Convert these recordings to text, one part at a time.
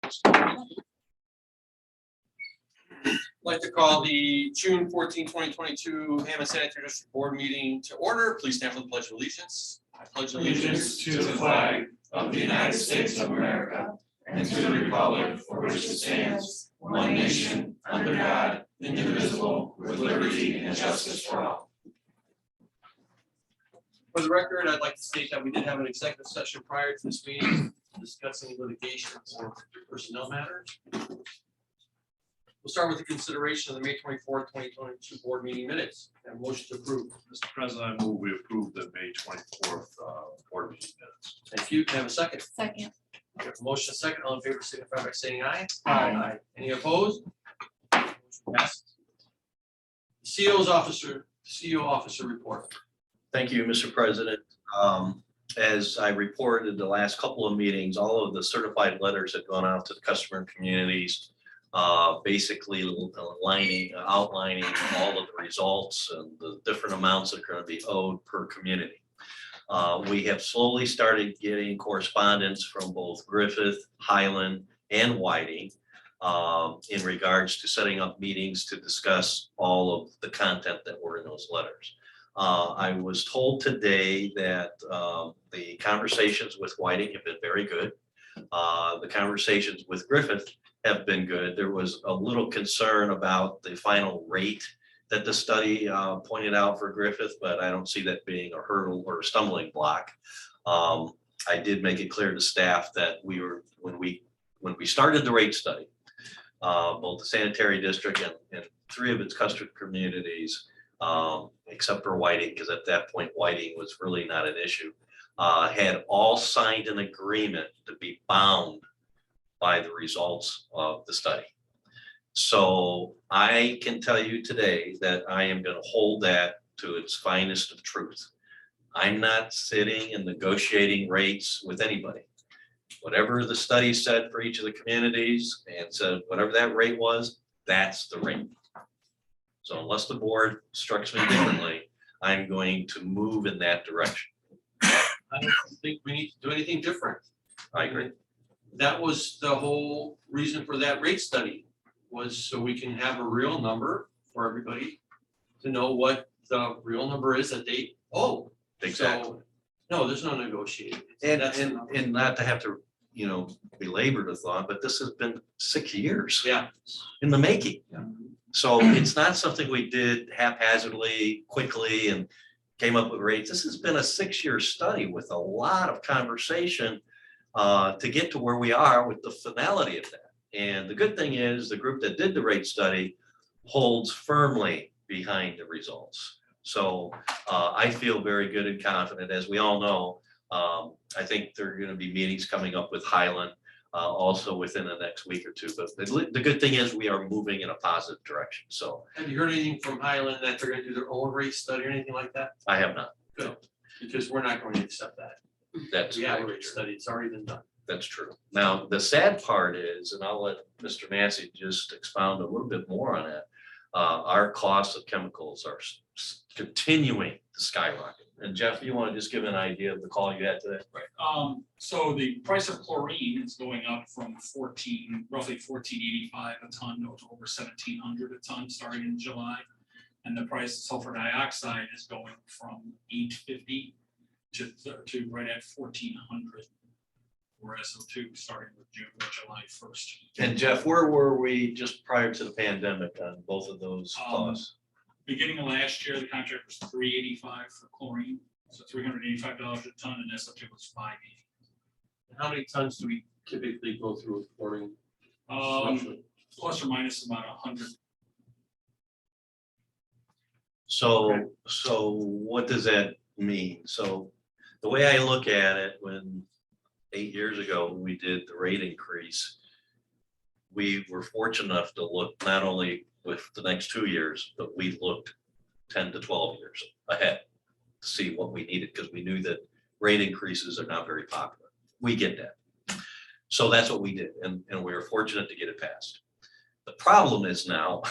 I'd like to call the June 14, 2022 Hammond Sanitary District Board meeting to order. Please stand for the Pledge of Allegiance. I pledge Allegiance to the flag of the United States of America and to the republic for which it stands, one nation, under God, indivisible, with liberty and justice for all. For the record, I'd like to state that we did have an executive session prior to this meeting discussing litigation or personnel matters. We'll start with the consideration of the May 24th, 2022 board meeting minutes. And motion to approve. Mr. President, I move we approve the May 24th board meeting minutes. Thank you. Can I have a second? Second. We have a motion second. All in favor, signify by saying aye. Aye. Any opposed? Motion passes. CEO officer report. Thank you, Mr. President. As I reported in the last couple of meetings, all of the certified letters have gone out to the customer communities, basically outlining all of the results and the different amounts that are going to be owed per community. We have slowly started getting correspondence from both Griffith, Highland, and Whiting in regards to setting up meetings to discuss all of the content that were in those letters. I was told today that the conversations with Whiting have been very good. The conversations with Griffith have been good. There was a little concern about the final rate that the study pointed out for Griffith, but I don't see that being a hurdle or a stumbling block. I did make it clear to staff that we were, when we started the rate study, both the sanitary district and 3 of its customer communities, except for Whiting, because at that point Whiting was really not an issue, had all signed an agreement to be bound by the results of the study. So I can tell you today that I am going to hold that to its finest of truth. I'm not sitting and negotiating rates with anybody. Whatever the study said for each of the communities and said whatever that rate was, that's the rate. So unless the board instructs me differently, I'm going to move in that direction. I don't think we need to do anything different. I agree. That was the whole reason for that rate study, was so we can have a real number for everybody to know what the real number is that they owe. Exactly. So, no, there's no negotiating. And not to have to, belabor the thought, but this has been 6 years Yeah. in the making. Yeah. So it's not something we did haphazardly, quickly, and came up with rates. This has been a 6-year study with a lot of conversation to get to where we are with the finality of that. And the good thing is the group that did the rate study holds firmly behind the results. So I feel very good and confident. As we all know, I think there are going to be meetings coming up with Highland also within the next week or two. But the good thing is we are moving in a positive direction. So Have you heard anything from Highland that they're going to do their own rate study or anything like that? I have not. Good, because we're not going to accept that. That's We have a very rate true. study, it's already been done. That's true. Now, the sad part is, and I'll let Mr. Massey just expound a little bit more on it. Our costs of chemicals are continuing to skyrocket. And Jeff, you want to just give an idea of the call you had today? Right. So the price of chlorine is going up from roughly $14.85 a ton to over $1,700 a ton starting in July. And the price of sulfur dioxide is going from $8.50 to right at $1,400 for SO2 starting with July 1st. And Jeff, where were we just prior to the pandemic on both of those costs? Beginning of last year, the contract was $3.85 for chlorine, so $385 a ton, and SO2 was $5.80. How many tons do we typically go through with chlorine? Plus or minus about 100. So what does that mean? So the way I look at it, when 8 years ago, when we did the rate increase, we were fortunate enough to look not only with the next 2 years, but we looked 10 to 12 years ahead to see what we needed, because we knew that rate increases are not very popular. We get that. So that's what we did. And we were fortunate to get it passed. The problem is now,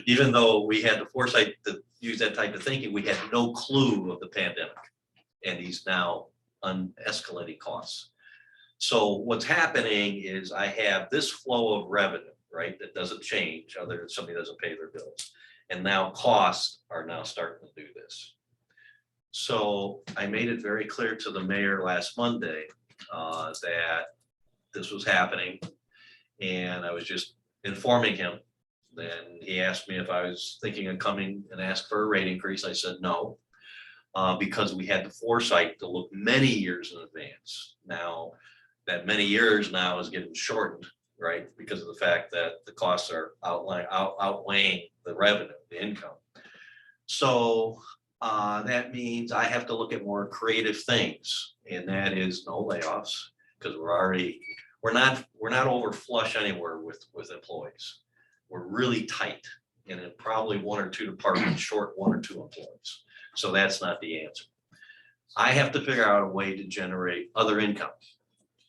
even though we had the foresight to use that type of thinking, we had no clue of the pandemic and these now escalating costs. So what's happening is I have this flow of revenue, right, that doesn't change other than somebody doesn't pay their bills. And now costs are now starting to do this. So I made it very clear to the mayor last Monday that this was happening. And I was just informing him. Then he asked me if I was thinking of coming and ask for a rate increase. I said no, because we had the foresight to look many years in advance. Now, that many years now is getting shortened, right? Because of the fact that the costs are outweighing the revenue, the income. So that means I have to look at more creative things, and that is no layoffs, because we're not over flush anywhere with employees. We're really tight, and it probably one or two departments short one or two employees. So that's not the answer. I have to figure out a way to generate other income.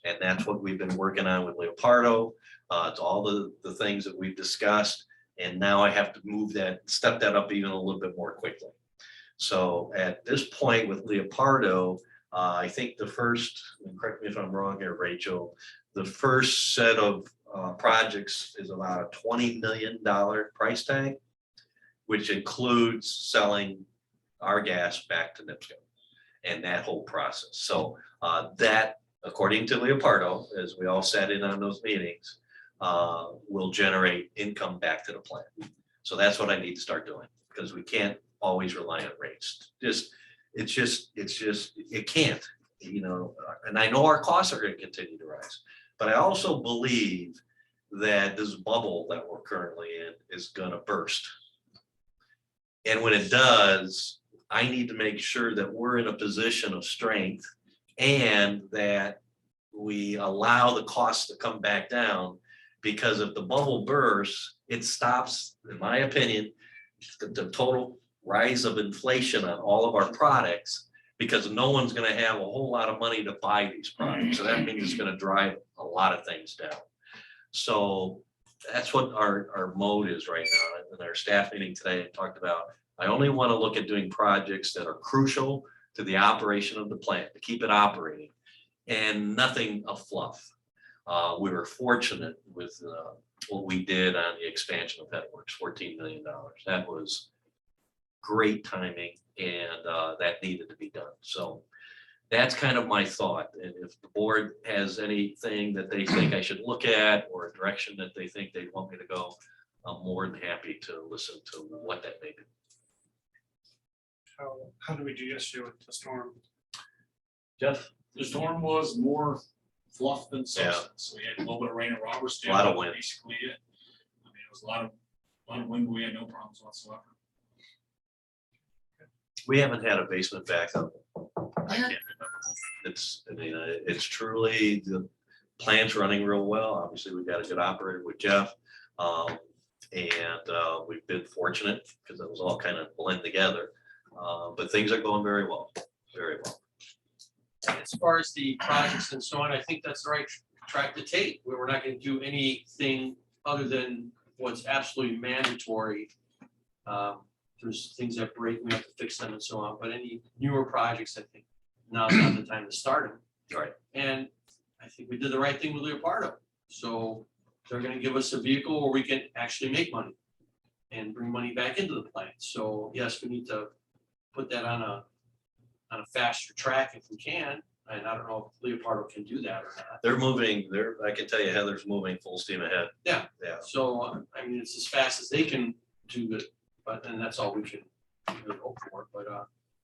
And that's what we've been working on with Leopardo. It's all the things that we've discussed. And now I have to step that up even a little bit more quickly. So at this point with Leopardo, I think the first, and correct me if I'm wrong here, Rachel, the first set of projects is about a $20 million price tag, which includes selling our gas back to NIPSCO and that whole process. So that, according to Leopardo, as we all sat in on those meetings, will generate income back to the plant. So that's what I need to start doing, because we can't always rely on rates. It can't, you know, and I know our costs are going to continue to rise, but I also believe that this bubble that we're currently in is going to burst. And when it does, I need to make sure that we're in a position of strength and that we allow the costs to come back down, because if the bubble bursts, it stops, in my opinion, the total rise of inflation on all of our products, because no one's going to have a whole lot of money to buy these products. So that means it's going to drive a lot of things down. So that's what our mode is right now. In our staff meeting today, I talked about, I only want to look at doing projects that are crucial to the operation of the plant, to keep it operating, and nothing of fluff. We were fortunate with what we did on the expansion of Headworks, $14 million. That was great timing, and that needed to be done. So that's kind of my thought. And if the board has anything that they think I should look at, or a direction that they think they want me to go, I'm more than happy to listen to what that may be. How did we do yesterday with the storm? Jeff? The storm was more fluff than substance. We had a little bit of rain at Robertson. A lot of wind. Basically it. I mean, it was a lot of wind, but we had no problems whatsoever. We haven't had a basement backup. I can't remember. It's truly, the plant's running real well. Obviously, we've got a good operator with Jeff. And we've been fortunate because it was all kind of blend together. But things are going very well, very well. As far as the projects and so on, I think that's the right track to take, where we're not going to do anything other than what's absolutely mandatory. There's things that break, we have to fix them and so on, but any newer projects, I think now's not the time to start them. Right. And I think we did the right thing with Leopardo. So they're going to give us a vehicle where we can actually make money and bring money back into the plant. So yes, we need to put that on a faster track if we can. And I don't know if Leopardo can do that or not. They're moving, I can tell you Heather's moving full steam ahead. Yeah. Yeah. So, I mean, it's as fast as they can do it, but then that's all we can really hope for. But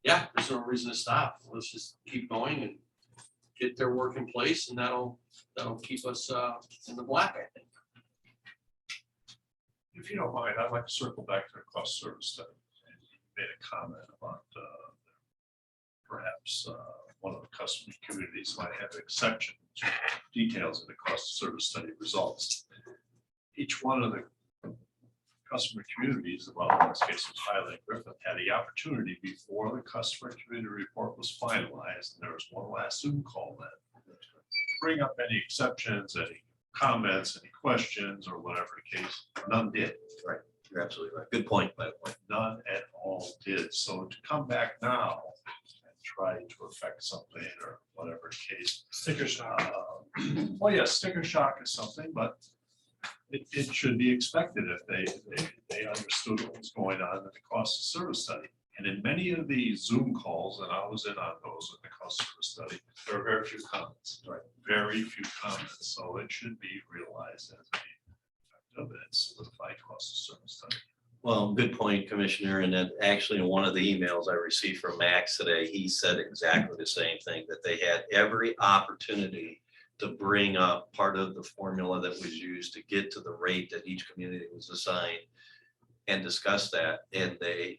yeah, there's no reason to stop. Let's just keep going and get their work in place, and that'll keep us in the black, I think. If you don't mind, I'd like to circle back to the cost service study. You made a comment about perhaps one of the customer communities might have exceptions, details of the cost service study results. Each one of the customer communities, well, in this case, was Highland Griffin, had the opportunity before the customer community report was finalized, and there was one last Zoom call then. Bring up any exceptions, any comments, any questions, or whatever the case. None did. Right. You're absolutely right. Good point, by the way. None at all did. So to come back now and try to affect something or whatever case. Sticker shock. Well, yeah, sticker shock is something, but it should be expected if they understood what was going on in the cost of service study. And in many of the Zoom calls, and I was in on those with the cost of service study, there are very few comments. Right. Very few comments, so it should be realized as the effect of it, solidified cost of service study. Well, good point, Commissioner, and that actually in one of the emails I received from Max today, he said exactly the same thing, that they had every opportunity to bring up part of the formula that was used to get to the rate that each community was assigned and discuss that, and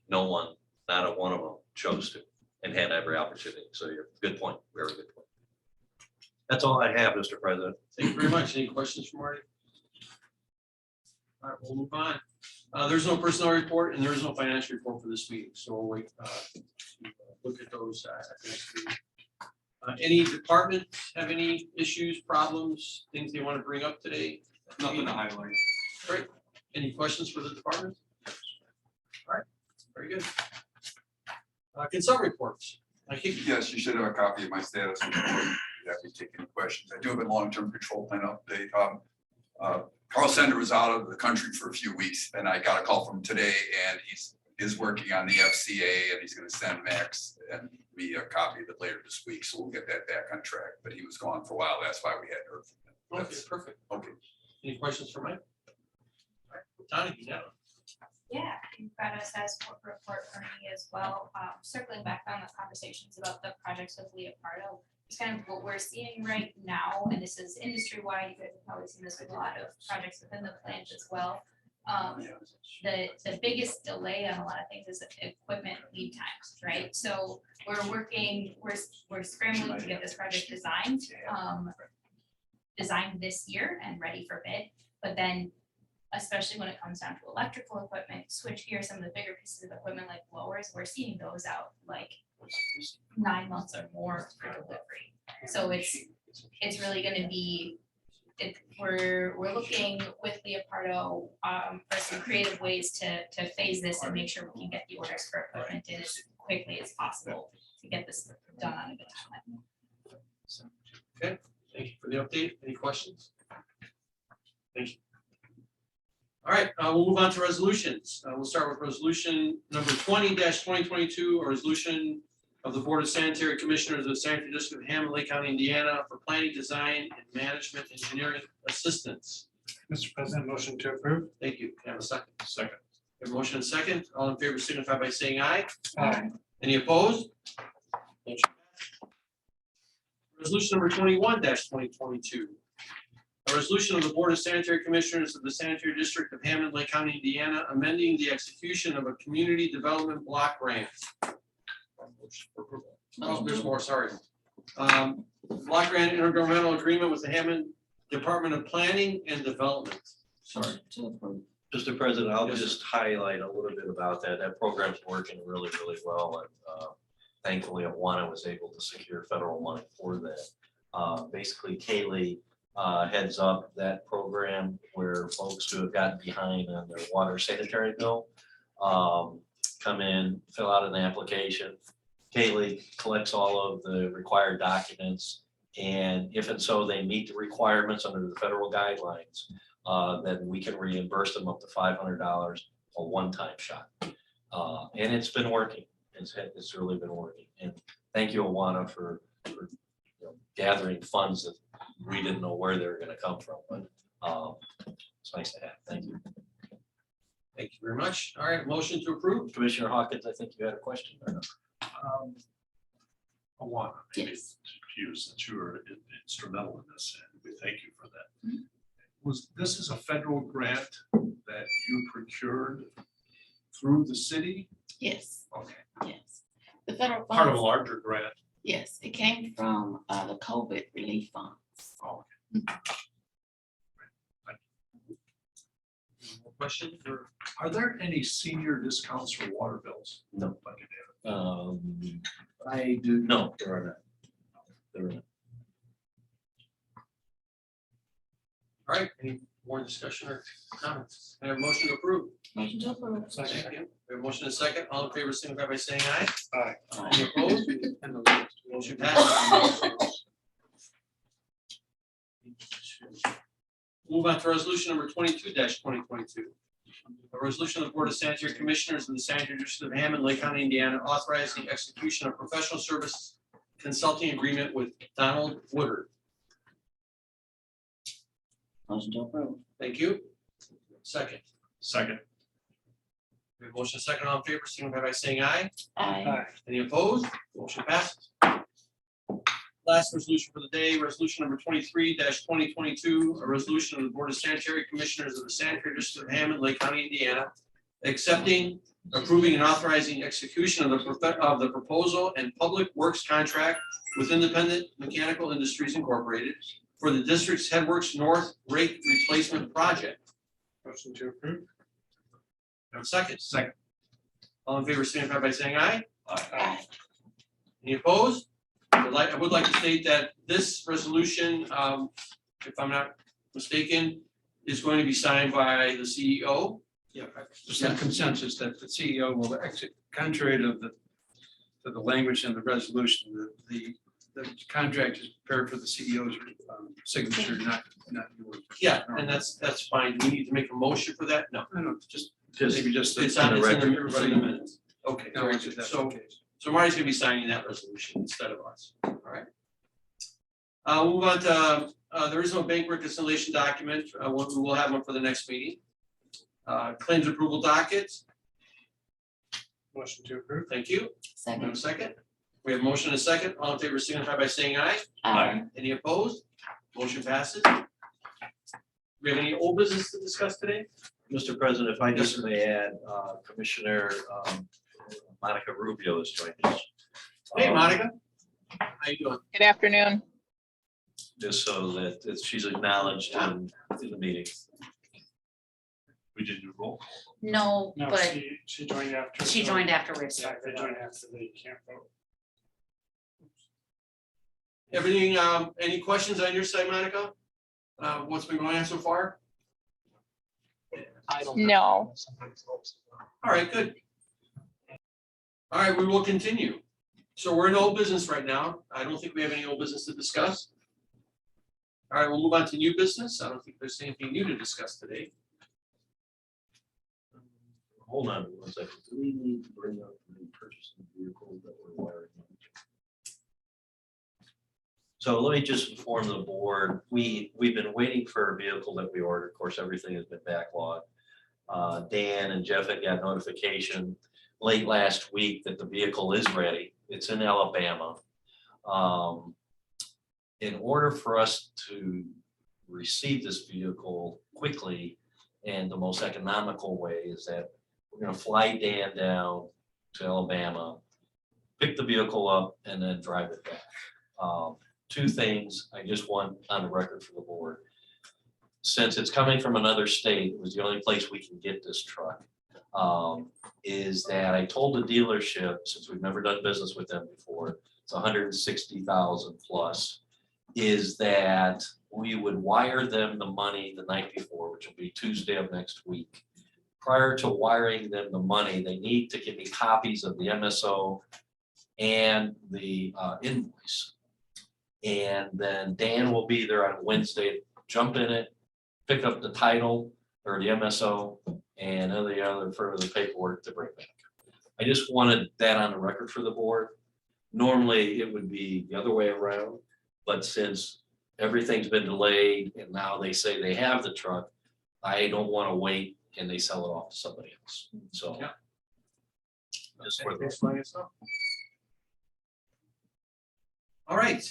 no one, not a one of them chose to and had every opportunity. So you're, good point, very good point. That's all I have, Mr. President. Thank you very much. Any questions for Marty? All right, we'll move on. There's no personnel report and there is no financial report for this meeting, so we'll wait to look at those at the next meeting. Any department have any issues, problems, things they want to bring up today? Nothing to highlight. Great. Any questions for the department? All right, very good. Consult reports. Yes, you should have a copy of my status report. Happy to take any questions. I do have a long-term control plan update. Carl Sender was out of the country for a few weeks, and I got a call from him today, and he's working on the FCA, and he's going to send Max and me a copy of it later this week. So we'll get that back on track. But he was gone for a while. That's why we hadn't heard from him. Okay, perfect. Okay. Any questions for Mike? All right, Tony, yeah. Yeah, you've got a status report for me as well. Circling back on the conversations about the projects with Leopardo, it's kind of what we're seeing right now, and this is industry-wide. You guys have probably seen this with a lot of projects within the plant as well. The biggest delay on a lot of things is equipment lead times, right? So we're scrambling to get this project designed this year and ready for bid, but then especially when it comes down to electrical equipment, switchgear, some of the bigger pieces of equipment like blowers, we're seeing those out like 9 months or more for delivery. So it's really gonna be, we're looking with Leopardo for some creative ways to phase this and make sure we can get the orders for equipment in as quickly as possible to get this done on a good timeline. Okay, thank you for the update. Any questions? Thank you. All right, we'll move on to resolutions. We'll start with resolution number 20-2022, a resolution of the Board of Sanitary Commissioners of the Sanitary District of Hammond, Lake County, Indiana for planning, design, and management engineering assistance. Mr. President, motion to approve. Thank you. Can I have a second? Second. We have a motion and second. All in favor signify by saying aye. Aye. Any opposed? Motion passed. Resolution number 21-2022. A resolution of the Board of Sanitary Commissioners of the Sanitary District of Hammond, Lake County, Indiana, amending the execution of a community development block grant. Oh, there's more, sorry. Block grant intergovernmental agreement with the Hammond Department of Planning and Development. Sorry. Mr. President, I'll Yes, just highlight a little bit about that. That program's working really, really well. And thankfully, Owana was able to secure federal money for that. Basically, Kaleigh heads up that program where folks who have gotten behind on their water sanitary bill come in, fill out an application. Kaleigh collects all of the required documents, and if and so they meet the requirements under the federal guidelines, then we can reimburse them up to $500 a one-time shot. And it's been working. It's really been working. And thank you, Owana, for gathering funds that we didn't know where they were going to come from, but it's nice to have. Thank you. Thank you very much. All right, motion to approve. Commissioner Hawkins, I think you had a question. Owana, maybe Yes. to use that you were instrumental in this, and we thank you for that. This is a federal grant that you procured through the city? Yes, Okay, yes. The federal part of a funds, larger grant. yes, it came from the COVID relief funds. Oh, More questions or? are there any senior discounts for water bills? No. Like in I do, no, there are not. There are not. All right, any More discussion or comments? I have a motion to approve. Motion to approve. Thank you. We have a motion and a second. All in favor, signify by saying aye. Aye. Any opposed? Motion passes. Move on to resolution number 22-2022. A resolution of the Board of Sanitary Commissioners of the Sanitary District of Hammond, Lake County, Indiana, authorizing the execution of professional service consulting agreement with Donald Woodard. Motion to approve. Thank you. Second. Second. We have motion second. All in favor, signify by saying aye. Aye. Any opposed? Motion passes. Last resolution for the day, resolution number 23-2022, a resolution of the Board of Sanitary Commissioners of the Sanitary District of Hammond, Lake County, Indiana, accepting, approving, and authorizing execution of the proposal and public works contract with Independent Mechanical Industries Incorporated for the district's Headworks North Rake Replacement Project. Motion to approve. Have a second. Second. All in favor, signify by saying aye. Aye. Any opposed? I would like to state that this resolution, if I'm not mistaken, is going to be signed by the CEO. Yeah, just have consensus that the CEO will exit, contrary to the language in the resolution, the contract is prepared for the CEO's signature, not yours. Yeah, and that's fine. Do we need to make a motion for that? No. I don't, just Just maybe just. It's on, it's in the everybody minutes. Okay, very knows good. that that's So, the case. so Marty's gonna be signing that resolution instead of us. All right. We'll move on to, there is no bank reconciliation document. We will have one for the next meeting. Claims approval dockets. Motion to approve. Thank you. We have a Second. second. We have a motion and a second. All in favor, signify by saying aye. Aye. Any opposed? Motion passes. We have any old business to discuss today? Mr. President, if I just may add, Commissioner Monica Rubio is joining us. Hey, Monica. How you doing? Good afternoon. Just so that she's acknowledged in the meeting. We did do roll. No, No, but she joined after. she joined after Rick Yeah, started. they joined after they can't vote. Everything, any questions on your side, Monica? What's been going on so far? No. All right, good. All right, we will continue. So we're in old business right now. I don't think we have any old business to discuss. All right, we'll move on to new business. I don't think there's anything new to discuss today. Hold on one second. Do we need to bring up the purchasing vehicles that we're wiring? So let me just inform the board, we've been waiting for a vehicle that we ordered. Of course, everything has been backlogged. Dan and Jeff had got notification late last week that the vehicle is ready. It's in Alabama. In order for us to receive this vehicle quickly and the most economical way is that we're gonna fly Dan down to Alabama, pick the vehicle up and then drive it back. Two things I just want on the record for the board. Since it's coming from another state, it was the only place we can get this truck. Is that I told the dealership, since we've never done business with them before, it's 160,000 plus, is that we would wire them the money the night before, which will be Tuesday of next week. Prior to wiring them the money, they need to give me copies of the MSO and the invoice. And then Dan will be there on Wednesday, jump in it, pick up the title or the MSO and the other further paperwork to bring back. I just wanted that on the record for the board. Normally, it would be the other way around, but since everything's been delayed and now they say they have the truck, I don't want to wait and they sell it off to somebody else. So. Yeah. Just for the Explain yourself. All right,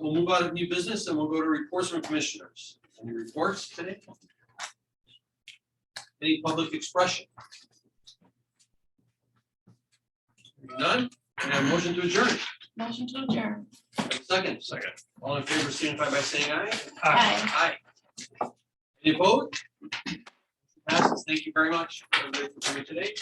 we'll move on to new business and we'll go to reports from commissioners. Any reports today? Any public expression? None? And a motion to adjourn. Motion to adjourn. Second. Second. All in favor, signify by saying aye. Aye. Aye. Any opposed? Passes. Thank you very much, everybody, for coming today.